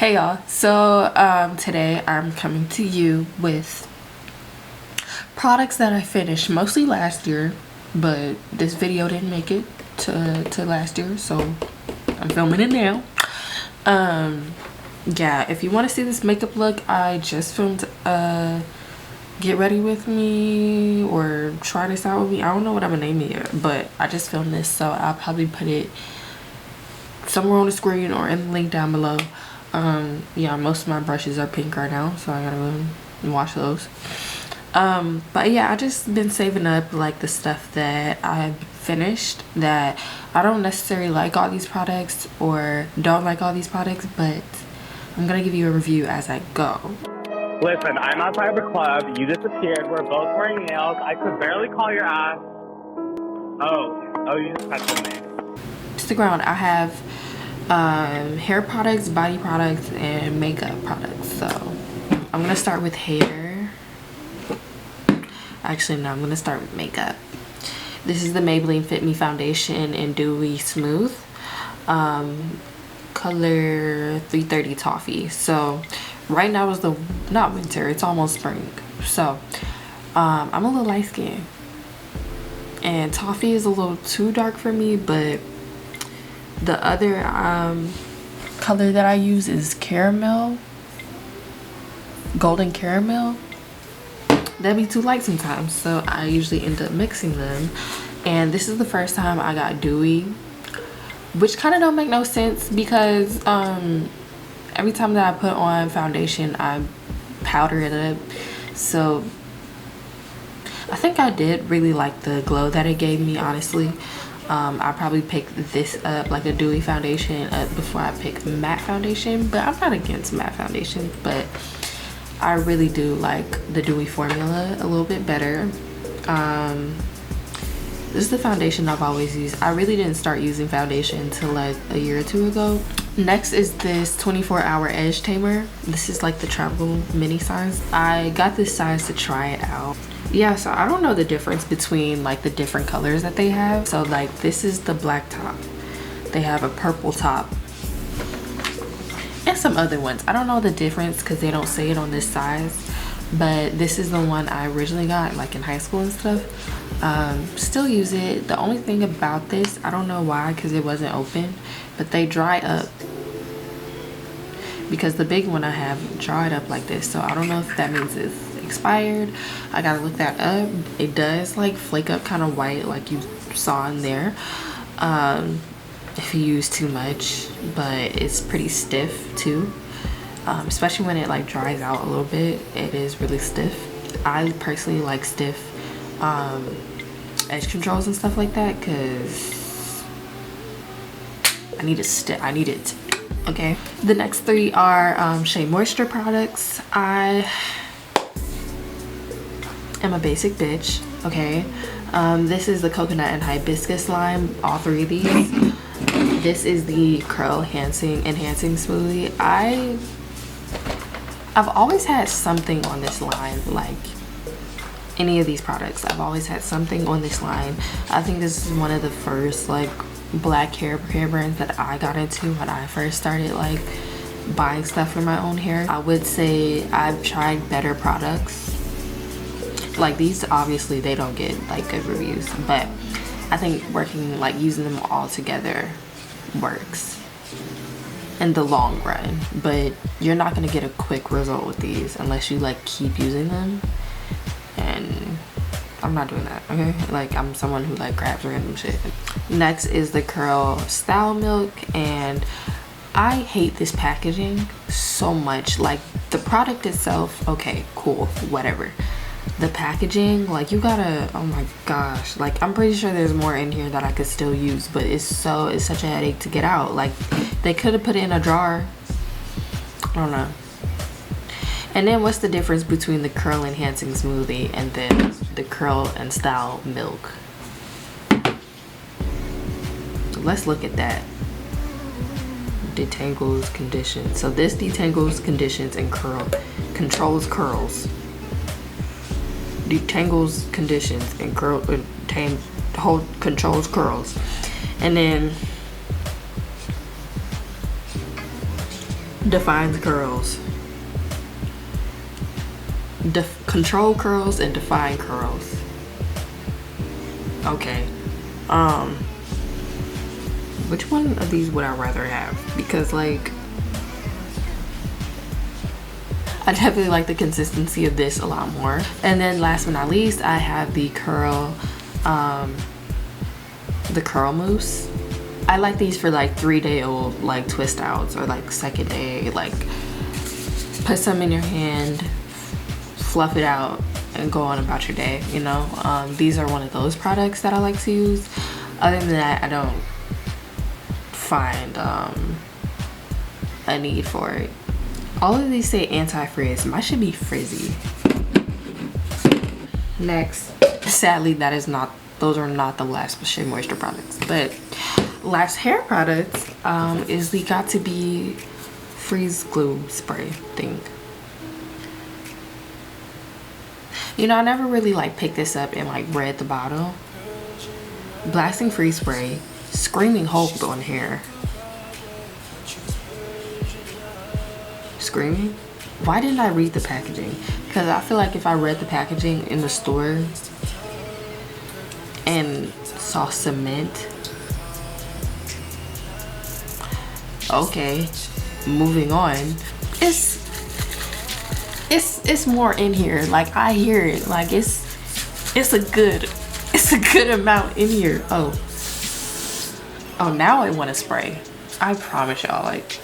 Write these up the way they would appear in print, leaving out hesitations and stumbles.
Hey y'all, so today I'm coming to you with products that I finished mostly last year, but this video didn't make it to last year, so I'm filming it now. Yeah, if you want to see this makeup look, I just filmed Get Ready With Me or Try This Out With Me. I don't know what I'm gonna name it yet, but I just filmed this, so I'll probably put it somewhere on the screen or in the link down below. Yeah, most of my brushes are pink right now, so I gotta go and wash those. But yeah, I just been saving up like the stuff that I've finished that I don't necessarily like all these products or don't like all these products, but I'm gonna give you a review as I go. Listen, I'm outside the club. You disappeared. We're both wearing nails. I could barely call your ass. Oh, you just touched me. To the ground, I have hair products, body products, and makeup products. So I'm gonna start with hair. Actually, no, I'm gonna start with makeup. This is the Maybelline Fit Me foundation in Dewy Smooth, color 330 Toffee. So right now is not winter, it's almost spring. So I'm a little light skinned, and Toffee is a little too dark for me, but the other color that I use is caramel, golden caramel. That'd be too light sometimes, so I usually end up mixing them. And this is the first time I got dewy, which kind of don't make no sense because every time that I put on foundation I powder it up. So I think I did really like the glow that it gave me, honestly. I probably picked this up, like a dewy foundation, before I picked matte foundation, but I'm not against matte foundation, but I really do like the dewy formula a little bit better. This is the foundation I've always used. I really didn't start using foundation until like a year or two ago. Next is this 24-hour edge tamer. This is like the travel mini size. I got this size to try it out. Yeah, so I don't know the difference between like the different colors that they have. So like this is the black top. They have a purple top and some other ones. I don't know the difference because they don't say it on this size, but this is the one I originally got like in high school and stuff. Still use it. The only thing about this, I don't know why, because it wasn't open, but they dry up, because the big one I have dried up like this. So I don't know if that means it's expired. I gotta look that up. It does like flake up kind of white like you saw in there if you use too much, but it's pretty stiff too, especially when it like dries out a little bit. It is really stiff. I personally like stiff edge controls and stuff like that because I need it. Okay, the next three are Shea Moisture products. I am a basic bitch, okay. This is the coconut and hibiscus lime, all three of these. This is the curl enhancing smoothie. I've always had something on this line, like any of these products. I've always had something on this line. I think this is one of the first like black hair care brands that I got into when I first started like buying stuff for my own hair. I would say I've tried better products. Like these, obviously they don't get like good reviews, but I think working like using them all together works in the long run. But you're not gonna get a quick result with these unless you like keep using them, and I'm not doing that, okay? Like I'm someone who like grabs random shit. Next is the Curl Style Milk, and I hate this packaging so much. Like the product itself, okay, cool, whatever. The packaging, like you gotta, oh my gosh, like I'm pretty sure there's more in here that I could still use, but it's such a headache to get out. Like they could have put it in a jar. I don't know. And then what's the difference between the curl enhancing smoothie and then the curl and style milk? Let's look at that. Detangles, conditions. So this detangles, conditions, and controls curls. Detangles, conditions, and controls curls. And then defines curls. Control curls and define curls. Okay. Which one of these would I rather have? Because like, I definitely like the consistency of this a lot more. And then last but not least, I have the curl mousse. I like these for like 3-day-old like twist outs, or like second day, like put some in your hand, fluff it out, and go on about your day, you know. These are one of those products that I like to use. Other than that, I don't find a need for it. All of these say anti-frizz. Mine should be frizzy. Next, sadly, those are not the last Shea Moisture products, but last hair product is the Got To Be freeze glue spray thing. You know, I never really like picked this up and like read the bottle. Blasting freeze spray, screaming hold on hair. Screaming? Why didn't I read the packaging? Because I feel like if I read the packaging in the store and saw cement, okay, moving on. It's more in here. Like, I hear it. Like, it's a good amount in here. Oh, now I want to spray. I promise y'all, like,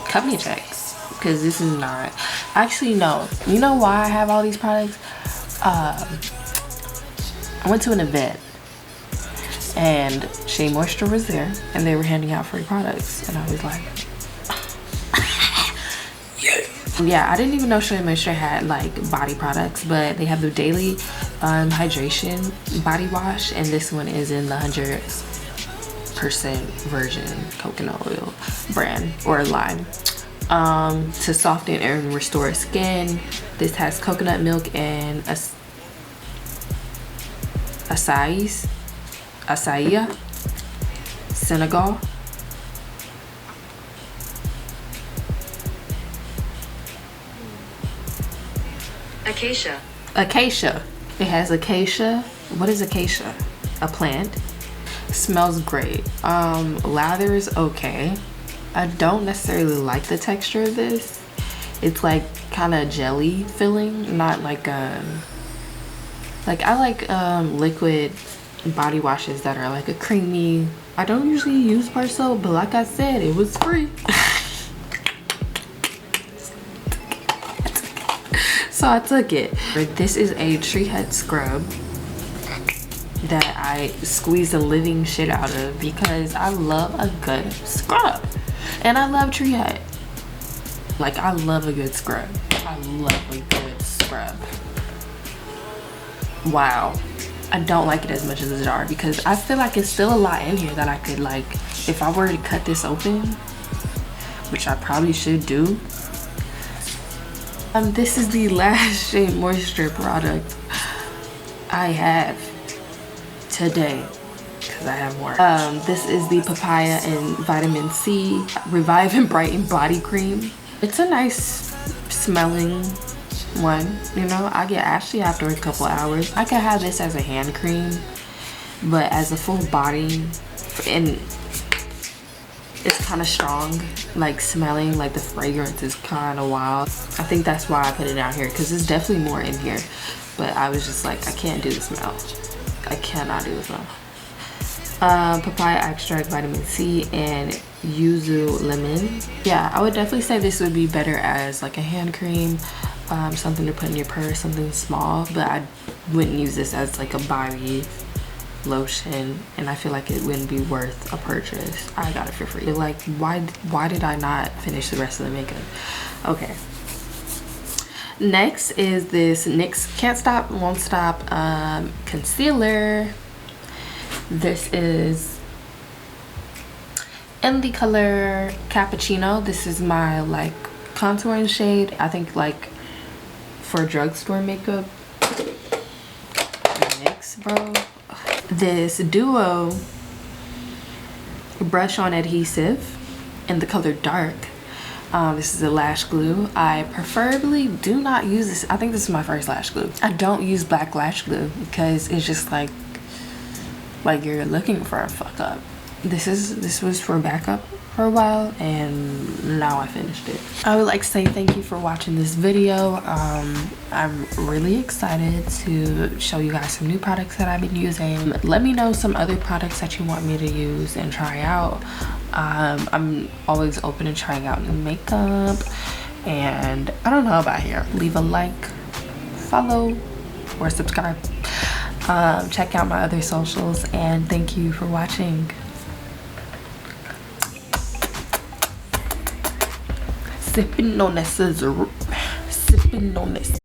cut me checks, because this is not actually. No, you know why I have all these products? I went to an event and Shea Moisture was there and they were handing out free products, and I was like, yeah, I didn't even know Shea Moisture had like body products, but they have the daily hydration body wash, and this one is in the 100% virgin coconut oil brand or line. To soften and restore skin. This has coconut milk and acai, Senegal. Acacia. It has acacia. What is acacia? A plant. Smells great. Lather is okay. I don't necessarily like the texture of this. It's like kind of jelly filling, not like I like liquid body washes that are like a creamy. I don't usually use bar soap, but like I said, it was free. So I took it. This is a tree head scrub that I squeeze the living shit out of because I love a good scrub. And I love tree head. Like, I love a good scrub. I love a good scrub. Wow. I don't like it as much as the jar because I feel like it's still a lot in here that I could, like, if I were to cut this open, which I probably should do. This is the last Shea Moisture product I have today, because I have more. This is the Papaya and Vitamin C Revive and Brighten Body Cream. It's a nice smelling one, you know. I get ashy after a couple hours. I could have this as a hand cream, but as a full body, and it's kind of strong, like smelling, like the fragrance is kind of wild. I think that's why I put it down here, because there's definitely more in here, but I was just like, I can't do the smell. I cannot do the smell. Papaya extract, vitamin C, and yuzu lemon. Yeah, I would definitely say this would be better as like a hand cream, something to put in your purse, something small, but I wouldn't use this as like a body lotion, and I feel like it wouldn't be worth a purchase. I got it for free. Like, why did I not finish the rest of the makeup? Okay, next is this NYX Can't Stop Won't Stop concealer. This is in the color Cappuccino. This is my like contouring shade. I think like for drugstore makeup. NYX, bro. This Duo brush on adhesive in the color Dark. This is a lash glue. I preferably do not use this. I think this is my first lash glue. I don't use black lash glue because it's just like you're looking for a fuck up. This was for backup for a while, and now I finished it. I would like to say thank you for watching this video. I'm really excited to show you guys some new products that I've been using. Let me know some other products that you want me to use and try out. I'm always open to trying out new makeup, and I don't know about here. Leave a like, follow, or subscribe. Check out my other socials, and thank you for watching. Sipping on that scissor, sipping on this.